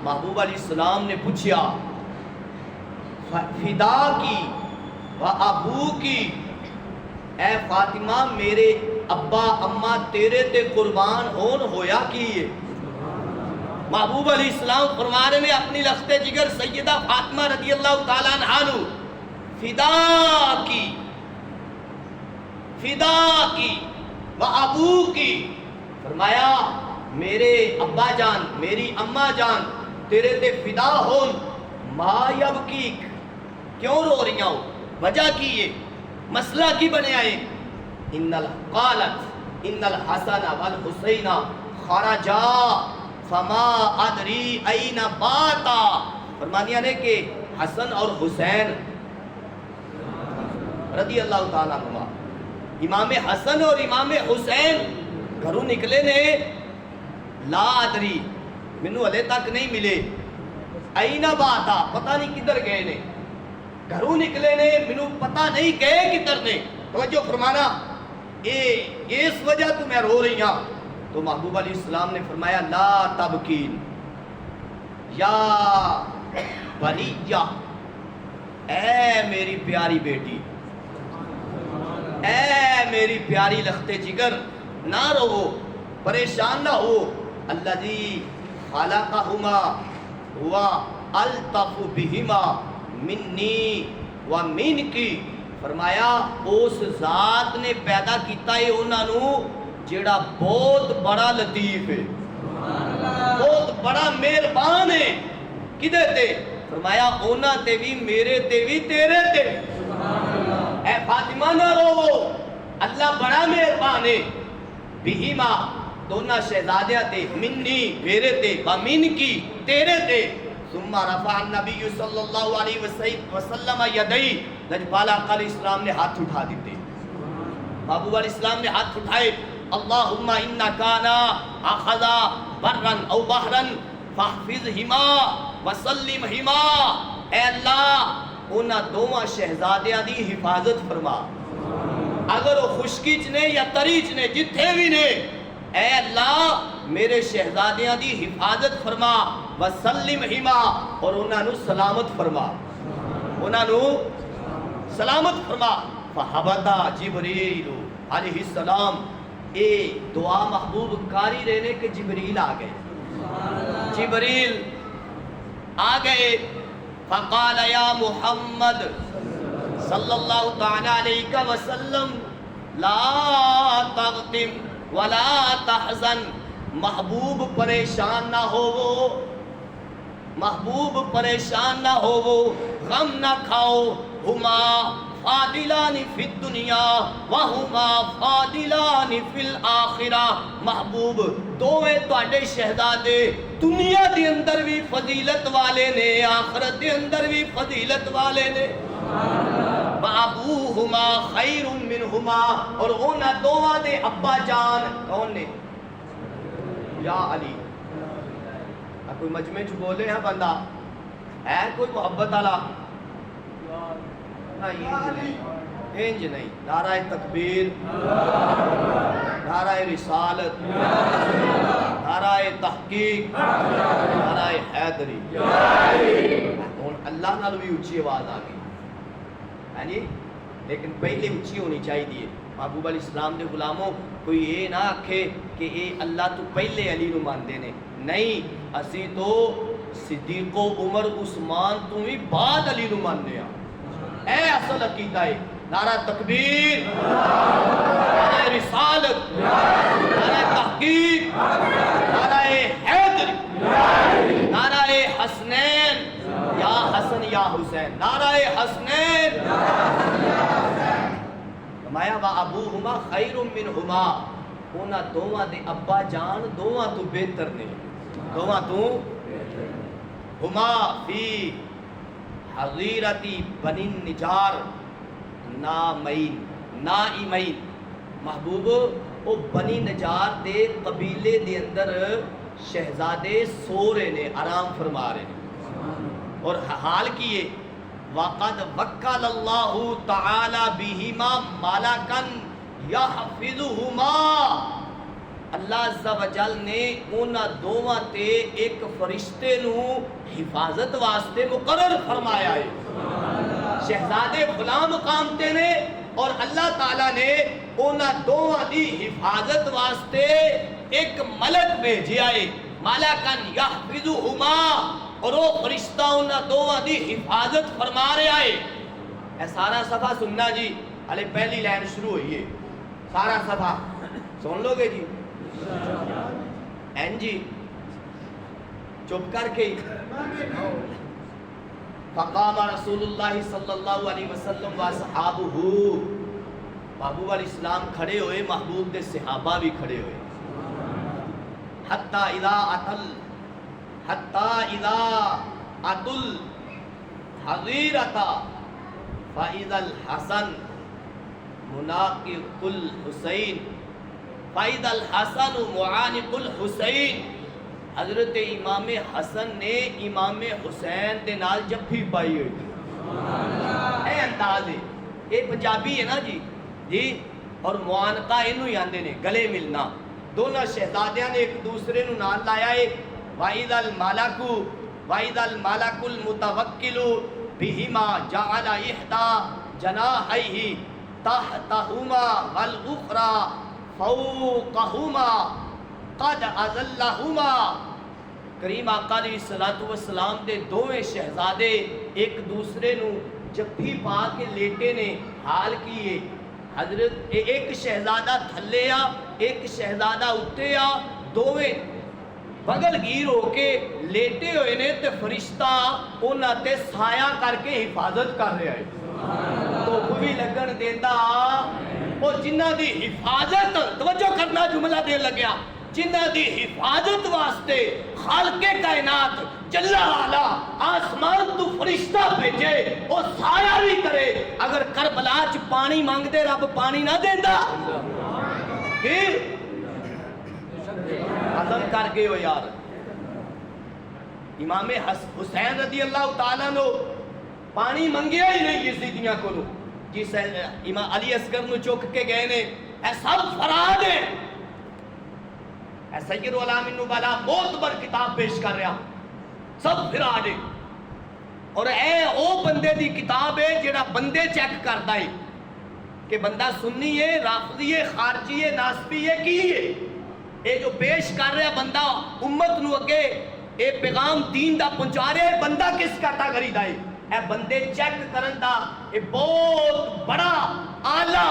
محبوب علیہ السلام نے پوچھیا فدا کی و ابو کی, اے فاطمہ میرے ابا اما تیرے تے قربان ہون ہویا کی ہے. محبوب علیہ السلام فرما رہے ہیں اپنی لخت جگر سیدہ فاطمہ رضی اللہ تعالیٰ عنہ فدا کی و ابو کی، فرمایا میرے ابا جان میری اماں جان تیرے تے فدا ہون، ما یبکیک کیوں رو رہی ہو، وجہ کی ہے، مسئلہ کی بنے آئے، قالت ان الحسن والحسین خرجا فما ادری این باتا، فرمانیہ نے کہ حسن اور حسین رضی اللہ تعالیٰ عنہ، امام حسن اور امام حسین گھروں نکلے نے، لا ادری منو ہلے تک نہیں ملے، این باتا پتہ نہیں کدھر گئے نے، گھروں نکلے نے منو پتہ نہیں گئے کدھر نے، توجہ فرمانا اس وجہ تو میں رو رہی ہوں۔ تو محبوب علیہ السلام نے فرمایا لا تبکین یا بنیہ، اے میری پیاری بیٹی، اے میری پیاری لخت جگر نہ رو، پریشان نہ ہو، الذی خلقہما ہوا الطف بہما منی و منکی، فرمایا اس ذات نے پیدا کیتا ہے انہاں نو جیڑا بہت بڑا لطیف ہے، بہت بڑا مہربان ہے، کدے تے، فرمایا انہاں تے بھی میرے تے بھی تیرے تے، اے فاطمہ نہ رو، اللہ بڑا مہربان ہے، بہما دونوں شہزادیاں تے، منی میرے تے، ومن کی تیرے تے، ثم رفع النبی صلی اللہ علیہ وسلم یدئی، لجپال آقا علیہ السلام نے ہاتھ اٹھا دیتے، محبوب علیہ السلام نے ہاتھ اٹھائے، اللہم انکانا اخذا برن او بحرن فاحفظہما وسلمہما، اے اللہ انہاں دوواں شہزادیاں دی حفاظت فرما، اگر وہ خشکی چنے یا تری چنے جتھے بھی نے، اے اللہ میرے شہزادیاں دی حفاظت فرما، وسلمہما اور انہاں نو سلامت فرما، انہاں نو سلامت فرما، فحبتا جبریل علیہ السلام، اے دعا محبوب کاری رہنے کے جبریل آ گئے، جبریل آ گئے، فقال یا محمد صلی اللہ تعالی علیہ وسلم لا تغتم ولا تحزن، محبوب پریشان نہ ہو، محبوب پریشان نہ ہو، غم نہ کھاؤ، ہما فاضلان فی الدنیا وہما فاضلان فی الآخرہ، محبوب دوویں تواڈے شہزادے دنیا دے اندر بھی فضیلت والے نے، آخرت دے اندر بھی فضیلت والے نے، وابوہما خیر منہما، اور انہاں دوواں دے ابا جان کون نے، یا علی، کوئی مجمع چ بولے ہیں بندہ ہے کوئی محبت والا، انج نہیں، نعرہ تکبیر، نعرہ رسالت، نعرہ تحقیق، نعرہ حیدری، اللہ نال بھی اچھی آواز آ گئی، ہاں جی، لیکن پہلے اچھی ہونی چاہیے۔ محبوب علیہ السلام دے غلاموں کوئی یہ نہ آکھے کہ اے اللہ تو پہلے علی نو مانتے نے، نہیں، اسی تو صدیق و عمر عثمان تو بھی بعد علی نو ماننے ہیں، اے اصل عقیدہ ہے۔ نعرہ تکبیر، نعرہ رسالت، نعرہ تحقیق، نعرہ حیدر، نعرہ حسنین، یا حسن یا حسین، نعرہ حسنین، فرمایا وابوہما خیر منہما، انہاں دوواں دے ابا جان دوواں تو بہتر نے، دوواں تو ہما فی حغیرتی بنی النجار نائمین، محبوب او بنی نجار دے قبیلے دے اندر شہزادے سو رہے نے، آرام فرما رہے نے، اور حال کیے وَقَدْ وَكَّلَ اللَّهُ تَعَالَى بِهِمَا مَلَكًا يَحْفِظُهُمَا، اللہ عز و جل نے انہاں دوواں تے ایک فرشتے نو حفاظت واسطے مقرر فرمایا ہے، شہزادے غلام مقامتے نے، اور اللہ تعالیٰ نے انہاں دوواں دی حفاظت واسطے ایک ملک بھیجیا ہے، مالکن یحفظہما، اور وہ فرشتہ انہاں دوواں دی حفاظت فرما رہا ہے۔ اے سارا صفحہ سننا جی، ہلے پہلی لائن شروع ہوئی ہے، سارا صفحہ سن لو گے جی؟ این جی چپ کر کے فقام رسول اللہ صلی اللہ علیہ وسلم و صحابہ، محبوب علیہ السلام کھڑے ہوئے، محبوب دے صحابہ بھی کھڑے ہوئے۔ حتی اذا اتل حضیرتا فاذا الحسن مناقب الحسین، فاذا الحسن معانق الحسین، حضرت امام حسن نے امام حسین دے نال جفی پائی ہوئی تھی۔ اے انداز ہے، یہ پنجابی ہے نا جی جی، اور معانقہ انہوں ہی آندے نے گلے ملنا۔ دونوں شہزادیاں نے ایک دوسرے نو نال لایا ہے۔ وَإِذَا الْمَلَكُ الْمُتَوَكِّلُ بِهِمَا جَعَلَ إِحْدَى جَنَاحَيْهِ تَحْتَهُمَا وَالْأُخْرَى فَوْقَهُمَا قَدْ أَذَلَّهُمَا۔ کریم آقا علیہ السلام دے دوویں شہزادے ایک دوسرے نو جفی پا کے لیٹے نے، حال کیے حضرت ایک شہزادہ تھلے آ، ایک شہزادہ اٹھے آ، دوویں بغل گیر ہو کے لیٹے ہوئے نے، تے فرشتہ انہاں تے سایہ کر کے حفاظت کر رہا ہے۔ تو بھی لگن دیندا وہ جنہ دی حفاظت، توجہ کرنا جملہ دے لگیا، جنہ دی حفاظت واسطے خالق کائنات جل وعلا آسمان تو فرشتہ بھیجے، وہ سایہ بھی کرے۔ اگر کربلا چ پانی مانگ دے رب پانی نہ دیندا؟ عظم کر گئے ہو یار۔ امام حسین رضی اللہ تعالیٰ نو پانی منگیا ہی نہیں یزیدیاں کو، جس امام علی اصغر نو چک کے گئے نے، اے سب فراد ہے، اے سید العالم النبلا موت بر کتاب پیش کر رہا، سب فراد ہے۔ اور اے او بندے دی کتاب ہے جڑا بندے چیک کردا ہے کہ بندہ سنی ہے، رافضی ہے، خارجی ہے، ناسبی ہے، کی ہے۔ اے جو پیش کر رہا بندہ امت نو اگے اے پیغام دین دا پہنچا رہا ہے، بندہ کس کیٹاگری دا ہے؟ اے بندے چیک کرن دا اے بہت بڑا آلہ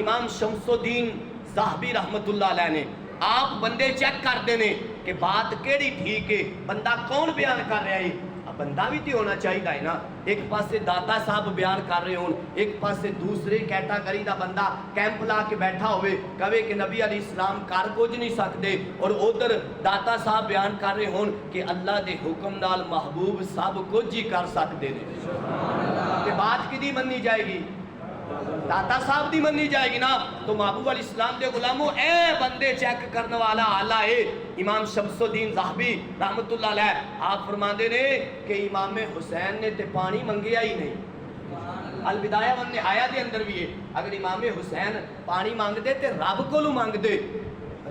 امام شمس الدین ذہبی رحمت اللہ علیہ نے، آپ بندے چیک کر دینے کہ بات کیڑی ٹھیک ہے، بندہ کون بیان کر رہا ہے۔ بندہ بھی تو ہونا چاہیے نا، ایک پاسے داتا صاحب بیان کر رہے ہون، ایک پاسے دوسرے کیٹاگری دا بندہ کیمپ لا کے بیٹھا ہوئے کہے کہ نبی علیہ السلام کر کچھ نہیں سکتے، اور ادھر داتا صاحب بیان کر رہے ہون کہ اللہ دے حکم نال محبوب سب کچھ ہی کر سکتے ہیں۔ کہ بات کدی منی جائے گی؟ داتا صاحب دی منی جائے گی نا۔ تو محبوب علیہ السلام دے غلاموں اے بندے چیک کرنے والا آلہ ہے امام شمس الدین ذہبی رحمت اللہ علیہ۔ آپ فرماندے نے کہ امام حسین نے تے پانی منگیا ہی نہیں۔ البدایہ و النہایہ دے اندر بھی ہے، اگر امام حسین پانی مانگ دے تے رب کولو مانگ دے،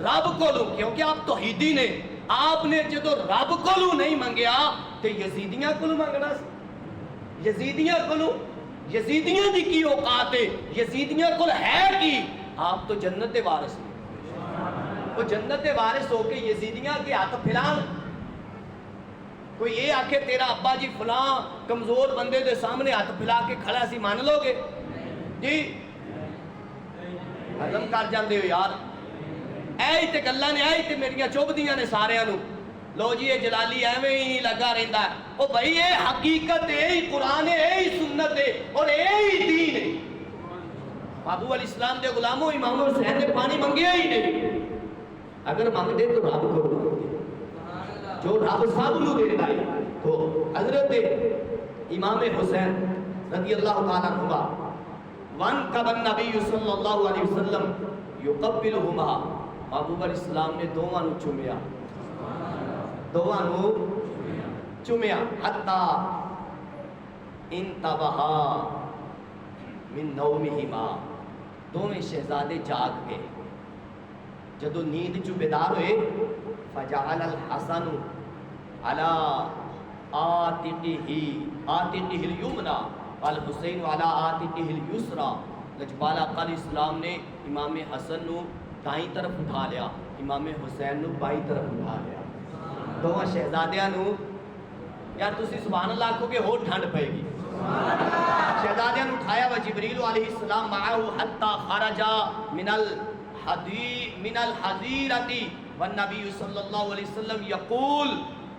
رب کولو، کیونکہ آپ توحیدی نے، آپ نے جدو رب کولو نہیں منگیا تے یزیدیاں کولو مانگنا سی۔ یزیدیاں کولو، یزیدیاں دی کی اوقات ہے، یزیدیاں کل ہے کی؟ آپ تو جنت دے وارث ہیں، وہ جنت دے وارث ہو کے یزیدیاں کے ہاتھ پھیلان۔ کوئی یہ آکھے تیرا ابا جی فلاں کمزور بندے دے سامنے ہاتھ پھیلا کے کھڑا سی، مان لو گے جی؟ ہضم کر جاندے ہو یار۔ اے تے گلاں نے، اے تے میریاں چوبدیاں نے ساریاں نو، لو جی یہ جلالی ایویں ہی لگا رہندا ہے۔ او بھائی یہ حقیقت ہے، یہ قرآن ہے، یہ سنت ہے، اور یہ دین ہے۔ محبوب علیہ السلام دے غلاموں امام حسین نے پانی منگیا ہی نہیں۔ اگر مانگ دے تو رب کو جو رب سب نو دیندا ہے۔ تو حضرت امام حسین رضی اللہ تعالیٰ عنہ وان کب النبی صلی اللہ علیہ وسلم یقبلہما، محبوب علیہ السلام نے دوواں نو چومیا، دوواں نو چومیا، حتی انتبہا من نومہما، دوویں شہزادے جاگ گئے۔ جدو نیند چو بیدار ہوئے، فجعل الحسن علی آتقہ الیمنا والحسین علی آتقہ الیسرا، لجپال آقا علیہ السلام نے امام حسن نو دائیں طرف اٹھا لیا، امام حسین نو بائیں طرف اٹھا لیا۔ دوواں شہزادیاں نو یار تسی سبحان اللہ آکھو کہ ہو ٹھنڈ پائے گی. شہزادیاں نو اٹھایا و جبریل علیہ السلام معاہو حتی خرجا من الحضیرتی والنبی صلی اللہ علیہ وسلم یقول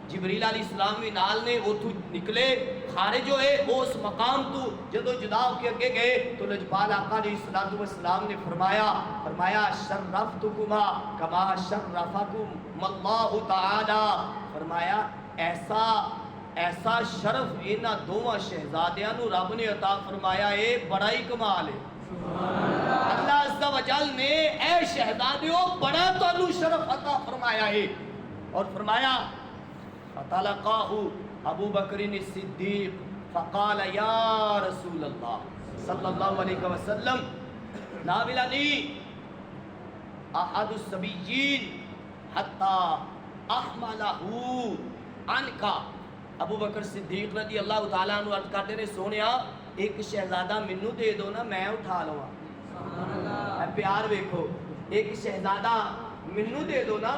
جبریل علیہ السلام بھی نال نے اتھو نکلے خارج ہوئے اس مقام تو جدو جدا ہو کے اگے گئے تو لجپال آقا علیہ السلام نے فرمایا شرفتکما کما شرفکم اللہ تعالی. فرمایا ایسا شرف اینا دوواں شہزادیاں نو رب نے عطا فرمایا ہے بڑا ہی کمال ہے. اللہ عز و جل نے اے شہزادیوں بڑا تو شرف عطا فرمایا ہے. اور فرمایا فطلقاہ ابو بکر الصدیق فقال یا رسول اللہ صلی اللہ علیہ وسلم ناولنی احد الصبیین حتی احملہ عنکا. ابو بکر صدیق رضی اللہ تعالیٰ عنہ عرض کرتے نے سونیا ایک شہزادہ منو دے دو نا میں اٹھا لواں. پیار ویکھو ایک شہزادہ منو دے دو نا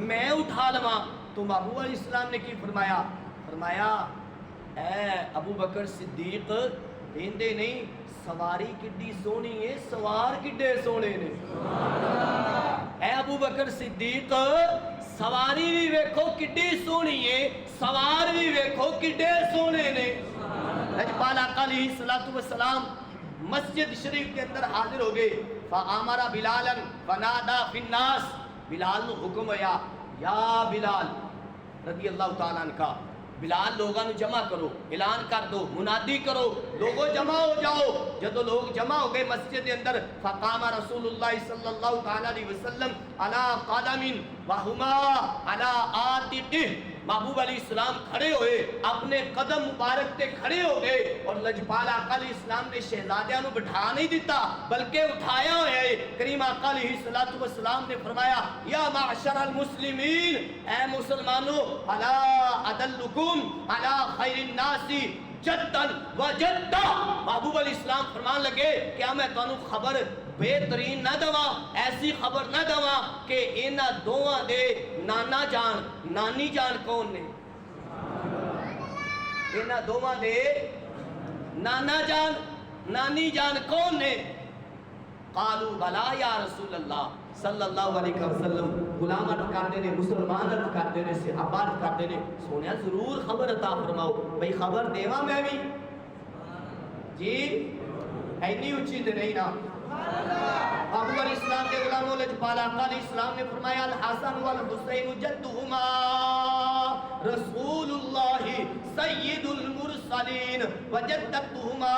میں اٹھا لواں. تو محبوب علیہ السلام نے کی فرمایا اے ابو بکر صدیق ایندے نہیں سواری کڈی سونی ہے سوار کڈے سونے نے. اے ابو بکر صدیق سواری بھی ویکھو کڈی سونی ہے سوار بھی ویکھو کڈے سونے نے. لجپال آقا علیہ السلام مسجد شریف کے اندر حاضر ہو گئے. فآمر بلالا فنادا فی الناس. بلال نو حکم ہویا یا بلال رضی اللہ تعالیٰ عنہ کا بلال لوگاں نو جمع کرو اعلان کر دو منادی کرو لوگوں جمع ہو جاؤ. جدو لوگ جمع ہو گئے مسجد کے اندر فقام رسول اللہ صلی اللہ تعالیٰ علیہ وسلم علی قدم وہما علی آتقہ. محبوب علیہ السلام کھڑے ہوئے اپنے قدم مبارک تے کھڑے ہو گئے اور لجپال آقا علیہ السلام نے شہزادیاں نو بٹھا نہیں دیتا بلکہ اٹھایا ہویا ہے. کریم آقا علیہ السلام نے فرمایا یا معشر المسلمین اے مسلمانوں الا ادلکم علی خیر الناس جدًا و جدًا. محبوب علیہ السلام فرمان لگے کیا میں تانوں خبر بہترین نہ دواں ایسی خبر نہ دواں کہ انہاں دوواں دے نانا جان نانی جان کون نے. انہاں دوواں دے نانا جان نانی جان کون نے. قالوا بلا یا رسول اللہ صلی اللہ علیہ وسلم. غلام عرض کرتے نے مسلمان عرض کرتے نے صحابہ عرض کرتے نے سونیا ضرور خبر عطا فرماؤ. بھئی خبر دیواں میں بھی جی اینی اچھی تے نہیں نا. ابو علیہ السلام کے غلاموں لجپال آقا علیہ السلام نے فرمایا الحسن والحسین جدہما رسول اللہ سید المرسلین وجدتہما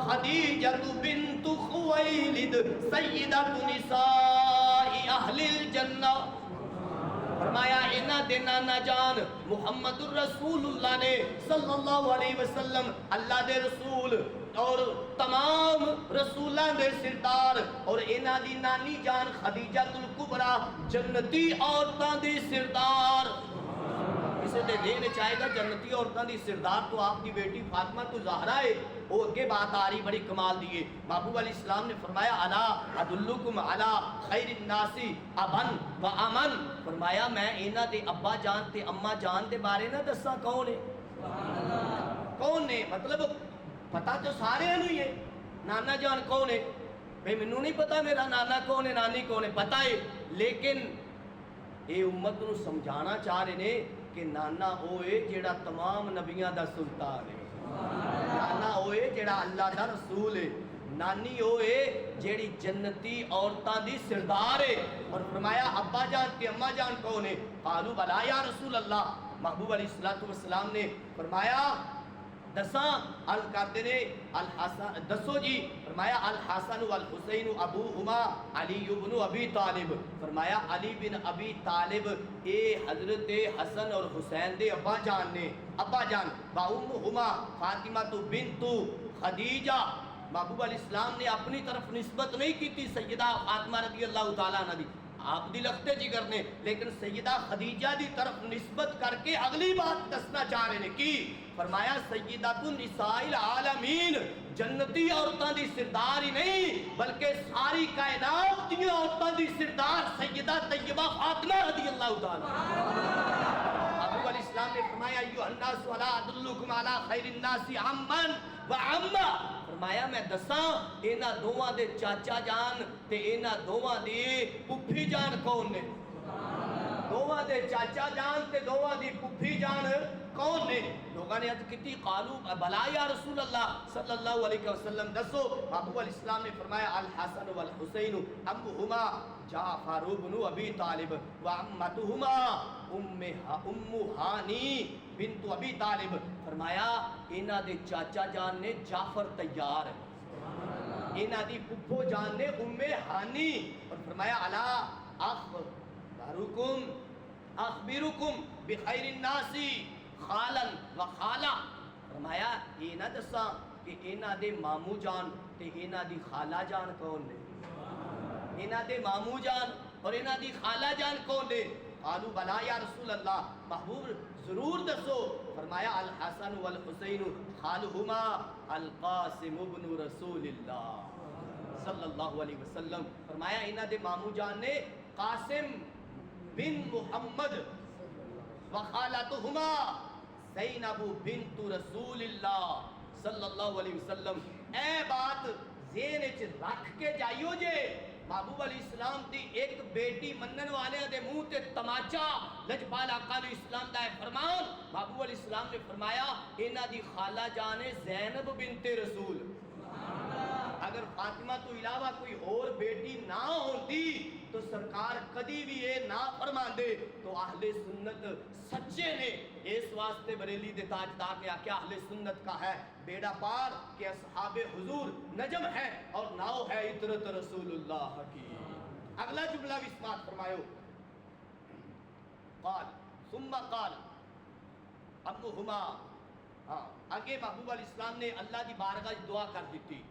خدیجۃ بنت خویلد سیدۃ نساء اہل الجنہ. فرمایا انہاں دے نانا جان محمد الرسول اللہ نے صلی اللہ علیہ وسلم اللہ دے رسول اور تمام رسولان دے سردار اور انہاں دی نانی جان خدیجہ الکبریٰ جنتی عورتاں دی سردار. اسے دے دینے چاہے گا جنتی عورتاں دی سردار تو آپ کی بیٹی فاطمہ تو زہرا ہے. وہ اگے بات آ رہی بڑی کمال دیئے. محبوب علیہ السلام نے فرمایا الا ادلکم علی خیر الناس ابن و امن. فرمایا میں انہاں دے ابا جان تے اماں جان دے بارے نہ دساں کون ہے. کون نے مطلب پتہ تو سارے ہی ہے. نانا جان کون ہے بھئی منوں نہیں پتا میرا نانا کون ہے نانی کون ہے پتہ ہے لیکن اے امت نو سمجھانا چاہ رہے نے کہ نانا ہوئے جیڑا تمام نبیاں دا سلطان ہے. نانا ہوئے جیڑا اللہ دا رسول ہے. نانی ہوئے جیڑی جنتی عورتاں دی سردار ہے. اور فرمایا ابا جان تے اماں جان کون ہے. قالوا بلا یا رسول اللہ. محبوب علیہ السلام نے فرمایا دساں عرض کرتے نے الحسن دسو جی. فرمایا الحسن والحسین ابوہما علی بن ابی طالب. فرمایا علی بن ابی طالب اے حضرت حسن اور حسین دے ابا جان نے. ابا جان باؤمہما فاطمہ بنت خدیجہ. محبوب علیہ السلام نے اپنی طرف نسبت نہیں کی تھی سیدہ فاطمہ رضی اللہ تعالیٰ عنہ دی آپ دی لگتے جگر نے لیکن سیدہ خدیجہ دی طرف نسبت کر کے اگلی بات دسنا چاہ رہے نے کی. فرمایا سیدۃ النساء العالمین جنتی عورتاں دی سردار ہی نہیں بلکہ ساری کائنات دی عورتاں دی سردار سیدہ طیبہ فاطمہ رضی اللہ تعالیٰ. ابو السلام نے فرمایا ایھا الناس ولا ادلکم علی خیر الناس عمن وعما، فرمایا میں دساں انہاں دوواں دے چاچا جان تے انہاں دوواں دی پھپھی جان کون نے؟ دوواں دے چاچا جان تے دوواں دی پھپھی جان کون نے؟ لوگاں نے عرض کیتی قالو بلا یا رسول اللہ صلی اللہ علیہ وسلم دسو۔ ابو علیہ السلام نے فرمایا الحسن والحسین ابوہما جعفر بن ابی طالب وعمتہما ام ہانی بنت ابی طالب، فرمایا انہاں دے چاچا جان نے جعفر طیار، انہاں دی پھپھو جان نے ام ہانی، اور فرمایا الا اخبرکم بخیر الناس خالا و خالہ، فرمایا یہ نہ دساں کہ انہاں دے مامو جان تے انہاں دی خالہ جان کون نے؟ انہاں دے مامو جان اور انہاں دی خالہ جان کون نے؟ قالوا بلا یا رسول اللہ، محبوب ضرور دسو، فرمایا الحسن والحسین خالہما القاسم بن رسول اللہ صلی اللہ علیہ وسلم، فرمایا انہاں دے مامو جان نے قاسم بن محمد وخالتہما زینب بنت رسول اللہ صلی اللہ علیہ وسلم۔ اے بات ذہن وچ رکھ کے جائیو جے، محبوب علیہ السلام دی ایک بیٹی منن والے دے منہ تے تماچا، لجپال آقا علیہ السلام دا فرمان، محبوب علیہ السلام نے فرمایا انہاں دی خالہ جان زینب بنت رسول، اگر فاطمہ تو علاوہ کوئی اور بیٹی نہ ہوندی تو سرکار کدی بھی یہ نہ فرما دے۔ تو اہل سنت سچے نے، اس واسطے بریلی دے تاجدار نے آکیا اہل سنت کا ہے بیڑا پار کہ اصحاب حضور نجم ہے اور ناؤ ہے عطرت رسول اللہ کی۔ اگلا جملہ بھی سماعت فرمایو، قال ثم قال ابوہما، آگے محبوب علیہ السلام نے اللہ دی بارگاہ دعا کر دیتی،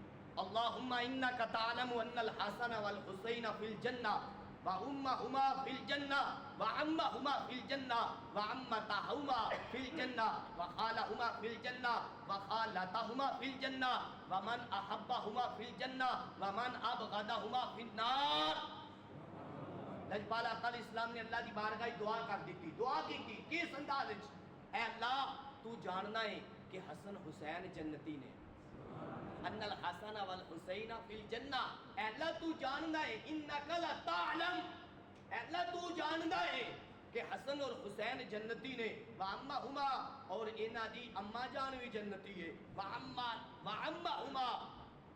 اللہم انکا تعلم ان الحسن والحسین فی الجنہ وامہما فی الجنہ وعمہما فی الجنہ وعمتہما فی الجنہ وخالہما فی الجنہ وخالتہما فی الجنہ ومن احبہما فی الجنہ ومن ابغضہما فی النار۔ لجپال آقا علیہ السلام نے اللہ دی بارگاہ دعا کر دیتی، دعا کی تھی کس انداز وچ؟ اے اللہ تو جاننا ہے کہ حسن حسین جنتی نے، ان الحسن والحسین فی الجنہ، اے اللہ تو جاننا ہے، انک لتعلم، اے اللہ تو جاننا ہے کہ حسن اور حسین جنتی نے، وعمہما اور انہاں دی اماں جان بھی جنتی ہے، وعمہما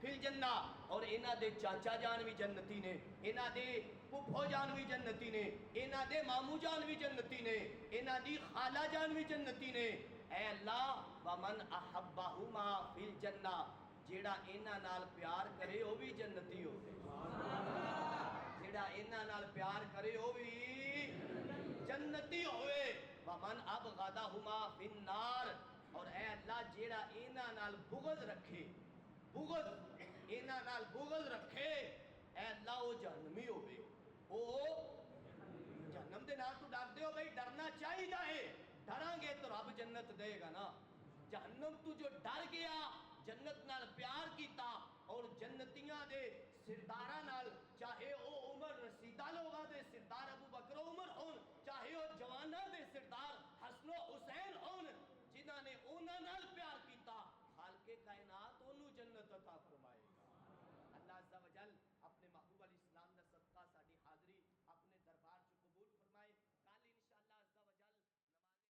فی الجنہ اور انہاں دے چاچا جان بھی جنتی نے، انہاں دے پھپھو جان بھی جنتی نے، انہاں دے مامو جان بھی جنتی نے، انہاں دی خالہ جان بھی جنتی نے۔ اے اللہ ومن احبہما فی الجنہ، جیڑا انہاں نال پیار کرے وہ بھی جنتی ہو، جیڑا انہاں نال پیار کرے وہ بھی جنتی ہوئے، ومن ابغضہما فی النار، اور اے اللہ جیڑا انہاں نال بغض رکھے، بغض انہاں نال بغض رکھے، اے اللہ وہ جہنمی ہوئے، وہ جہنم دے نال تو ڈر دے ہو بھئی، ڈرنا چاہیے ہے، ڈران گے تو رب جنت دے گا نا۔ جہنم تو جو ڈر گیا، جنت نال پیار کیتا اور جنتیاں دے سرداراں نال، چاہے او عمر رسیدہ لوگاں دے سردار ابو